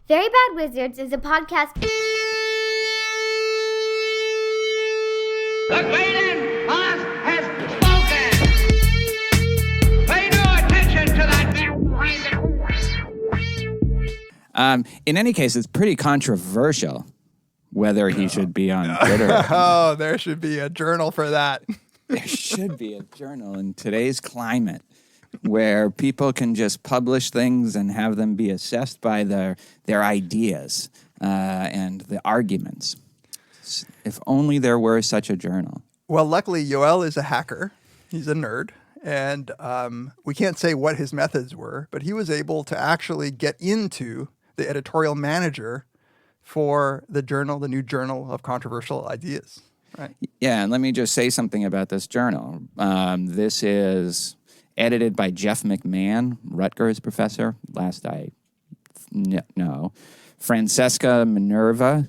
Very Bad Wizards is a podcast. The Galen boss has spoken. Pay no attention to that man behind the... In any case, it's pretty controversial whether he should be on Twitter. Oh, there should be a journal for that. There should be a journal in today's climate where people can just publish things and have them be assessed by their ideas and the arguments. If only there were such a journal. Well, luckily, Yoel is a hacker. He's a nerd. And we can't say what his methods were, but he was able to actually get into the editorial manager for the journal, the new Journal of Controversial Ideas. Right? Yeah, and let me just say something about this journal. This is edited by Jeff McMahon, Rutgers professor, last I know, Francesca Minerva,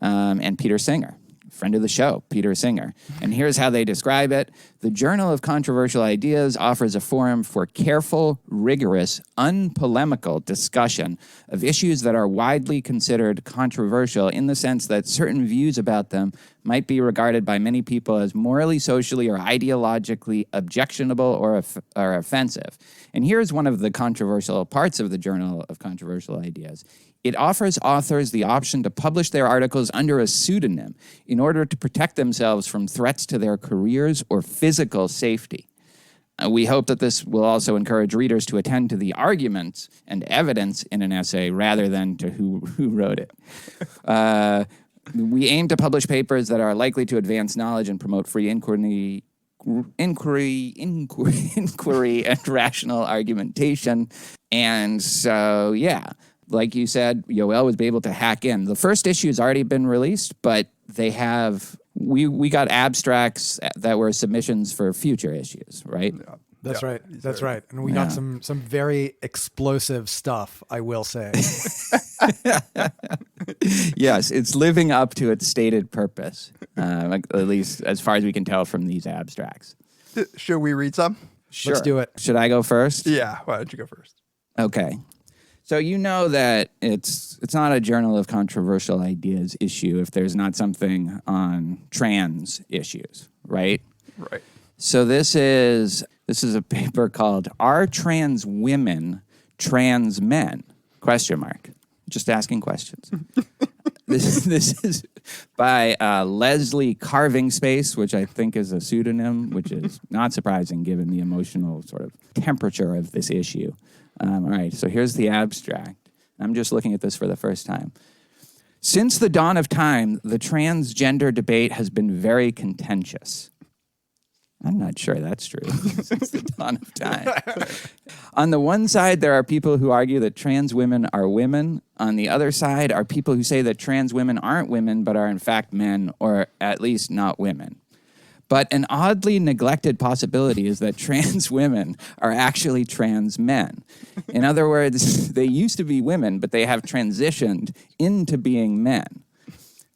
and Peter Singer, friend of the show, Peter Singer. And here's how they describe it. The Journal of Controversial Ideas offers a forum for careful, rigorous, unpolemical discussion of issues that are widely considered controversial in the sense that certain views about them might be regarded by many people as morally, socially, or ideologically objectionable or offensive. And here's one of the controversial parts of the Journal of Controversial Ideas. It offers authors the option to publish their articles under a pseudonym in order to protect themselves from threats to their careers or physical safety. We hope that this will also encourage readers to attend to the arguments and evidence in an essay rather than to who wrote it. We aim to publish papers that are likely to advance knowledge and promote free inquiry and rational argumentation. And so, yeah. Like you said, Yoel was able to hack in. The first issue has already been released, but they have we got abstracts that were submissions for future issues, right? Yeah. That's right. That's right. And we got some very explosive stuff, I will say. Yes, it's living up to its stated purpose, at least as far as we can tell from these abstracts. Should we read some? Sure. Let's do it. Should I go first? Yeah, why don't you go first? Okay. So you know that it's not a Journal of Controversial Ideas issue if there's not something on trans issues, right? Right. So this is a paper called "Are Trans Women Trans Men?" ? Just asking questions. This is by Leslie Carving Space, which I think is a pseudonym, which is not surprising given the emotional sort of temperature of this issue. All right, so here's the abstract. I'm just looking at this for the first time. Since the dawn of time, the transgender debate has been very contentious. I'm not sure that's true. Since the dawn of time. On the one side, there are people who argue that trans women are women. On the other side are people who say that trans women aren't women, but are in fact men, or at least not women. But an oddly neglected possibility is that trans women are actually trans men. In other words, they used to be women, but they have transitioned into being men.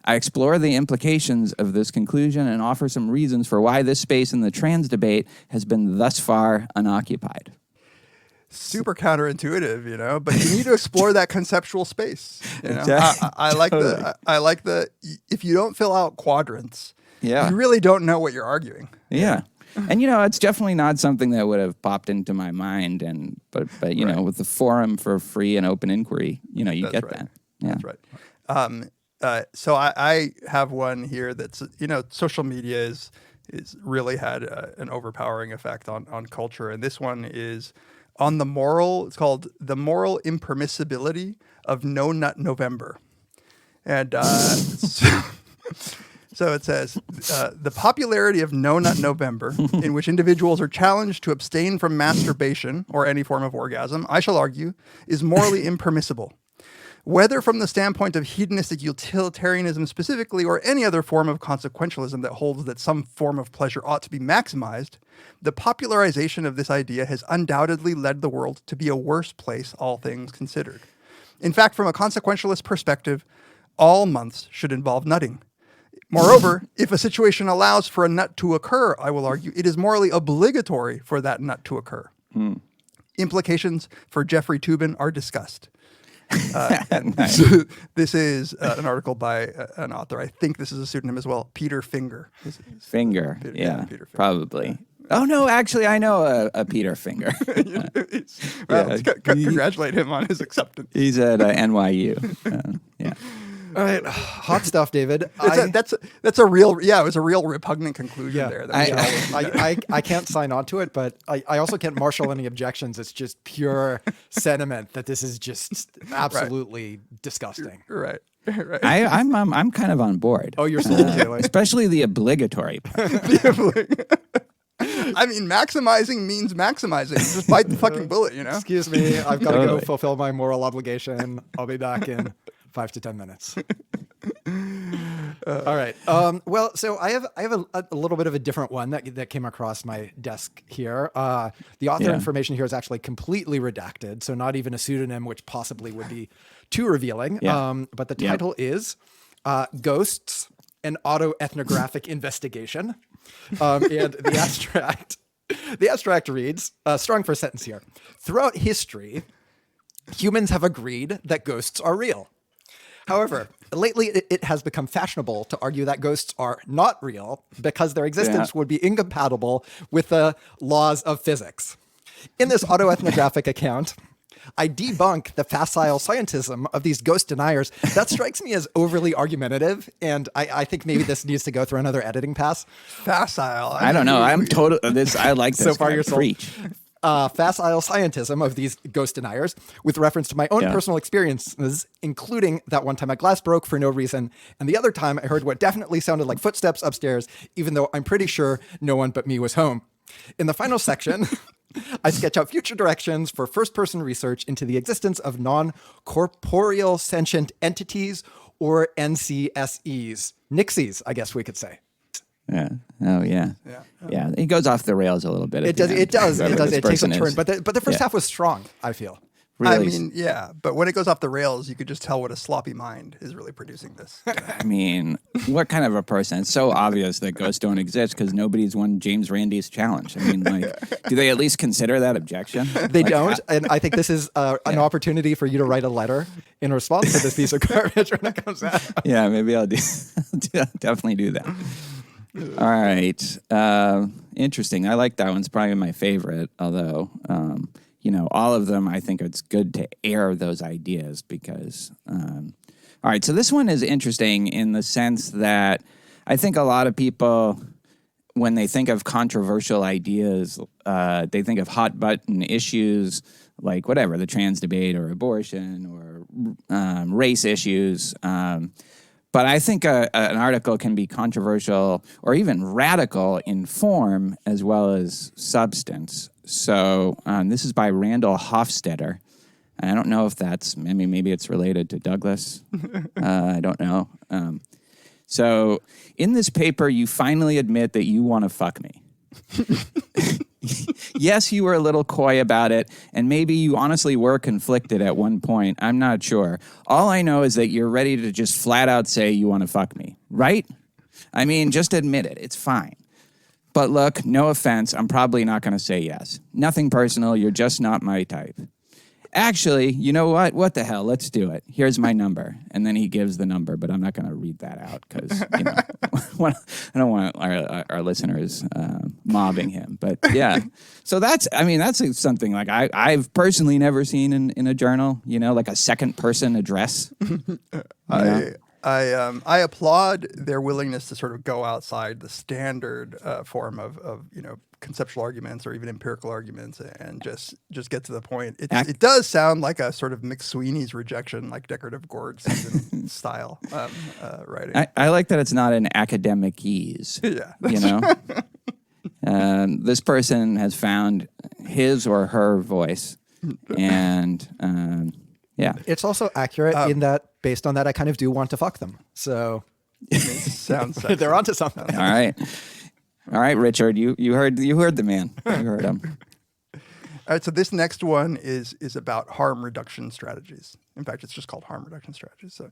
I explore the implications of this conclusion and offer some reasons for why this space in the trans debate has been thus far unoccupied. Super counterintuitive, but you need to explore that conceptual space. Exactly. I like the if you don't fill out quadrants, Yeah. you really don't know what you're arguing. Yeah. And, it's definitely not something that would have popped into my mind. But Right. With the Forum for Free and Open Inquiry, you That's get right. that. Yeah. That's right. So I have one here that's, social media is really had an overpowering effect on culture. And this one is on it's called The Moral Impermissibility of No Nut November. And so it says, the popularity of No Nut November, in which individuals are challenged to abstain from masturbation or any form of orgasm, I shall argue, is morally impermissible. Whether from the standpoint of hedonistic utilitarianism specifically or any other form of consequentialism that holds that some form of pleasure ought to be maximized, the popularization of this idea has undoubtedly led the world to be a worse place, all things considered. In fact, from a consequentialist perspective, all months should involve nutting. Moreover, if a situation allows for a nut to occur, I will argue, it is morally obligatory for that nut to occur. Implications for Jeffrey Toobin are discussed. Nice. This is an article by an author. I think this is a pseudonym as well. Peter Finger. Finger. Peter Yeah, Finger. probably. Oh, no, actually, I know a Peter Finger. Let's congratulate him on his acceptance. He's at NYU. Yeah. All right, hot stuff, David. That's a real, it was a real repugnant conclusion Yeah. there. That I can't sign on to it, but I also can't marshal any objections. It's just pure sentiment that this is just absolutely disgusting. right. I'm kind of on board. Oh, you're sold, Taylor. Especially the obligatory part. I mean, maximizing means maximizing. Just bite the fucking bullet, you know? Excuse me, I've got to go Totally. fulfill my moral obligation. I'll be back in 5 to 10 minutes. All right. Well, so I have a little bit of a different one that came across my desk here. The author Yeah. information here is actually completely redacted, so not even a pseudonym, which possibly would be too revealing. Yeah. But the title is Ghosts, an Autoethnographic Investigation. And the abstract reads, strong first sentence here. Throughout history, humans have agreed that ghosts are real. However, lately it has become fashionable to argue that ghosts are not real because their existence would be incompatible with the laws of physics. In this autoethnographic account, I debunk the facile scientism of these ghost deniers. That strikes me as overly argumentative, and I think maybe this needs to go through another editing pass. Facile. I don't know. I'm total. I like this. So far, guy. you're sold. Preach. Facile scientism of these ghost deniers with reference to my own personal experiences, including that one time a glass broke for no reason, and the other time I heard what definitely sounded like footsteps upstairs, even though I'm pretty sure no one but me was home. In the final section, I sketch out future directions for first-person research into the existence of non-corporeal sentient entities, or NCSEs. Nixies, I guess we could say. Yeah. Oh, yeah. Yeah. It goes off the rails a little bit. It does. It does. Whoever this It takes a person turn. is. But the first half was strong, I feel. I Really, mean, yeah, but when it goes off the rails, you could just tell what a sloppy mind is really producing this. I mean, what kind of a person? It's so obvious that ghosts don't exist because nobody's won James Randi's challenge. I mean, like, do they at least consider that objection? They don't, and I think this is an opportunity for you to write a letter in response to this piece of garbage when it comes out. Yeah, maybe I'll definitely do that. All right. Interesting. I like that one's probably my favorite, although, all of them, I think it's good to air those ideas because, all right. So this one is interesting in the sense that I think a lot of people, when they think of controversial ideas, they think of hot button issues like whatever, the trans debate or abortion or race issues. But I think an article can be controversial or even radical in form as well as substance. So this is by Randall Hofstetter. I don't know if that's, maybe it's related to Douglas. I don't know. So in this paper, you finally admit that you want to fuck me. Yes, you were a little coy about it, and maybe you honestly were conflicted at one point. I'm not sure. All I know is that you're ready to just flat out say you want to fuck me, right? I mean, just admit it. It's fine. But look, no offense, I'm probably not going to say yes. Nothing personal. You're just not my type. Actually, you know what? What the hell? Let's do it. Here's my number. And then he gives the number, but I'm not going to read that out because, I don't want our listeners mobbing him. But yeah, so that's something like I've personally never seen in a journal, like a second person address. I applaud their willingness to sort of go outside the standard form of conceptual arguments or even empirical arguments and just get to the point. It does sound like a sort of McSweeney's rejection, like decorative gourd season style writing. I like that it's not an academic ease. Yeah. This person has found his or her voice, and yeah. It's also accurate in that, based on that, I kind of do want to fuck them. So Sounds sexy. they're onto something. All right, Richard. You heard the man. You heard him. All right, so this next one is about harm reduction strategies. In fact, it's just called harm reduction strategies. So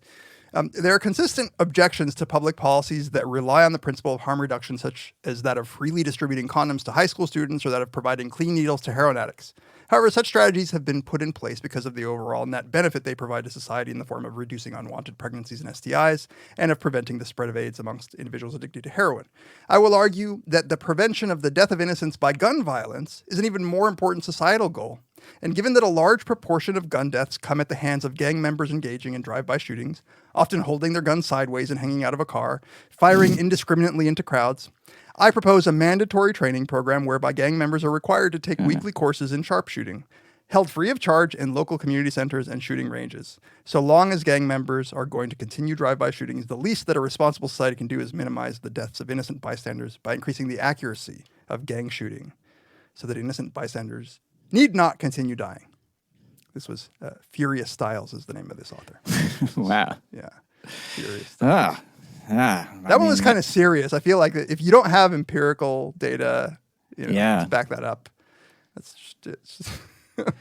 there are consistent objections to public policies that rely on the principle of harm reduction, such as that of freely distributing condoms to high school students or that of providing clean needles to heroin addicts. However, such strategies have been put in place because of the overall net benefit they provide to society in the form of reducing unwanted pregnancies and STIs and of preventing the spread of AIDS amongst individuals addicted to heroin. I will argue that the prevention of the death of innocents by gun violence is an even more important societal goal. And given that a large proportion of gun deaths come at the hands of gang members engaging in drive-by shootings, often holding their guns sideways and hanging out of a car, firing indiscriminately into crowds, I propose a mandatory training program whereby gang members are required to take weekly courses in sharpshooting, held free of charge in local community centers and shooting ranges. So long as gang members are going to continue drive-by shootings, the least that a responsible society can do is minimize the deaths of innocent bystanders by increasing the accuracy of gang shooting so that innocent bystanders need not continue dying. This was Furious Styles is the name of this author. Wow. Yeah, Furious Styles. That one was kind of serious. I feel like if you don't have empirical data, to back that up, that's just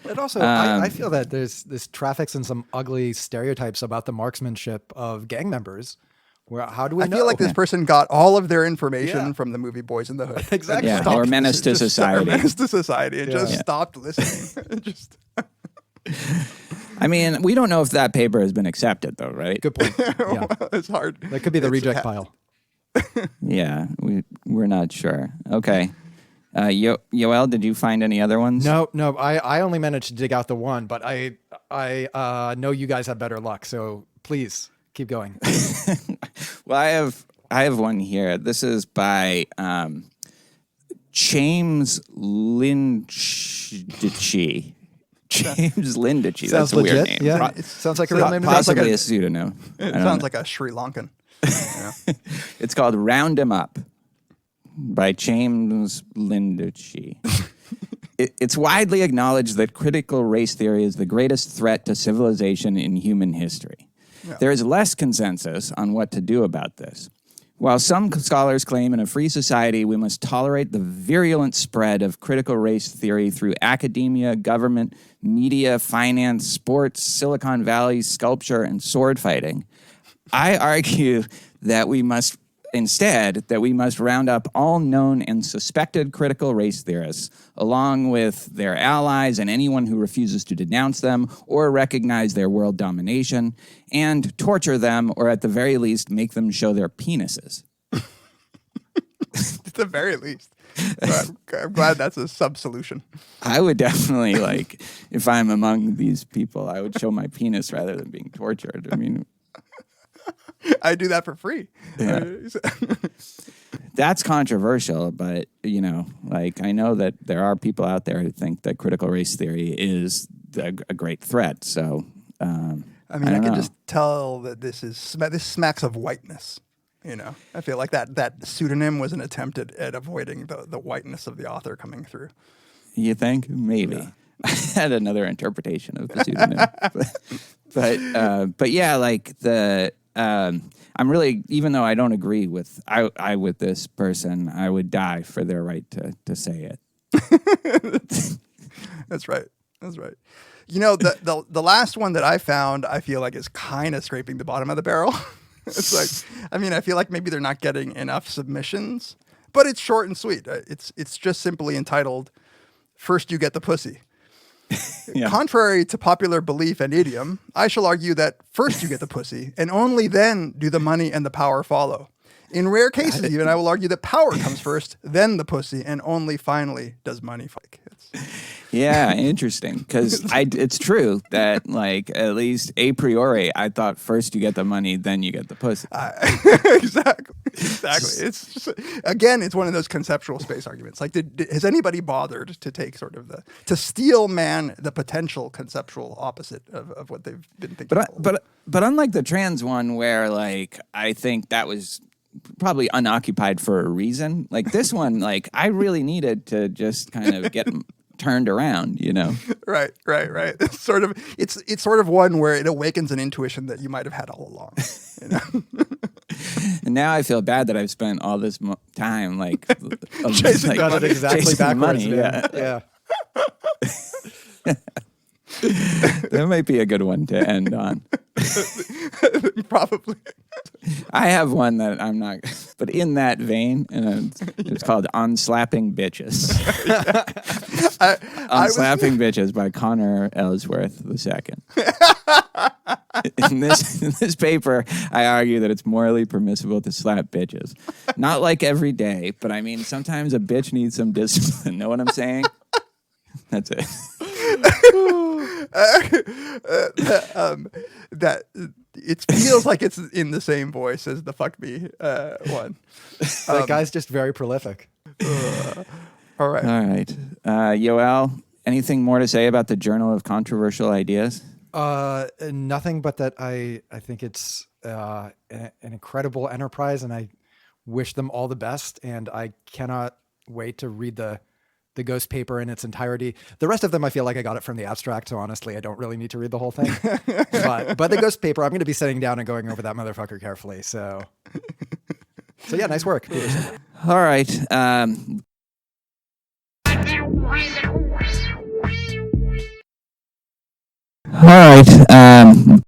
And also, I feel that there's this traffics in some ugly stereotypes about the marksmanship of gang members. Where how do we know? I feel like this person got all of their information from the movie Boys in the Hood. Exactly. Yeah, or Menace to Society. Or Menace to Society, and just stopped listening. I mean, we don't know if that paper has been accepted, though, right? Good point. Yeah. It's hard. That could be the reject pile. Yeah, we're not sure. Okay. Yoel, did you find any other ones? No. I only managed to dig out the one, but I know you guys have better luck. So please keep going. Well, I have one here. This is by James Linditchy. James Linditchy. Sounds That's a weird legit. name. Yeah, it sounds like a real name. Possibly a pseudonym. It sounds like a Sri Lankan. It's called Round 'Em Up by James Linditchy. It's widely acknowledged that critical race theory is the greatest threat to civilization in human history. Yeah. There is less consensus on what to do about this. While some scholars claim in a free society we must tolerate the virulent spread of critical race theory through academia, government, media, finance, sports, Silicon Valley, sculpture, and sword fighting, I argue that we must round up all known and suspected critical race theorists, along with their allies and anyone who refuses to denounce them or recognize their world domination, and torture them, or at the very least, make them show their penises. At the very least. I'm glad that's a sub-solution. I would definitely, if I'm among these people, I would show my penis rather than being tortured. I mean... I do that for free. Yeah. That's controversial, but, I know that there are people out there who think that critical race theory is a great threat. So, I can just tell that this smacks of whiteness. I feel like that pseudonym was an attempt at avoiding the whiteness of the author coming through. You think? Maybe. Yeah. I had another interpretation of the pseudonym. but yeah, I'm really, even though I don't agree with with this person, I would die for their right to say it. That's right. The last one that I found, I feel like is kind of scraping the bottom of the barrel. It's I feel like maybe they're not getting enough submissions, but it's short and sweet. It's just simply entitled, "First You Get the Pussy." Yeah. Contrary to popular belief and idiom, I shall argue that first you get the pussy, and only then do the money and the power follow. In rare cases, even, I will argue that power comes first, then the pussy, and only finally does money. Yeah, interesting. Because it's true that, at least a priori, I thought first you get the money, then you get the pussy. Exactly. It's just, again, it's one of those conceptual space arguments. Has anybody bothered to take to steel man the potential conceptual opposite of what they've been thinking? But unlike the trans one, where I think that was probably unoccupied for a reason. This one, I really needed to just kind of get turned around, Right. It's sort of one where it awakens an intuition that you might have had all along. And now I feel bad that I've spent all this time chasing got it exactly backwards. Money. Yeah. That might be a good one to end on. Probably. I have one that I'm not, but in that vein, and it's called "Unslapping Bitches." "Unslapping Bitches" by Connor Ellsworth II. In this paper, I argue that it's morally permissible to slap bitches. Not like every day, but I mean sometimes a bitch needs some discipline. Know what I'm saying? That's it. That it feels like it's in the same voice as the "fuck me" one. That guy's just very prolific. All right. All right. Yoel, anything more to say about the Journal of Controversial Ideas? Nothing but that I think it's an incredible enterprise, and I wish them all the best. And I cannot wait to read the Ghost paper in its entirety. The rest of them, I feel like I got it from the abstract, so honestly, I don't really need to read the whole thing. but the Ghost paper, I'm going to be sitting down and going over that motherfucker carefully. So yeah, nice work, Peterson. All right. All right.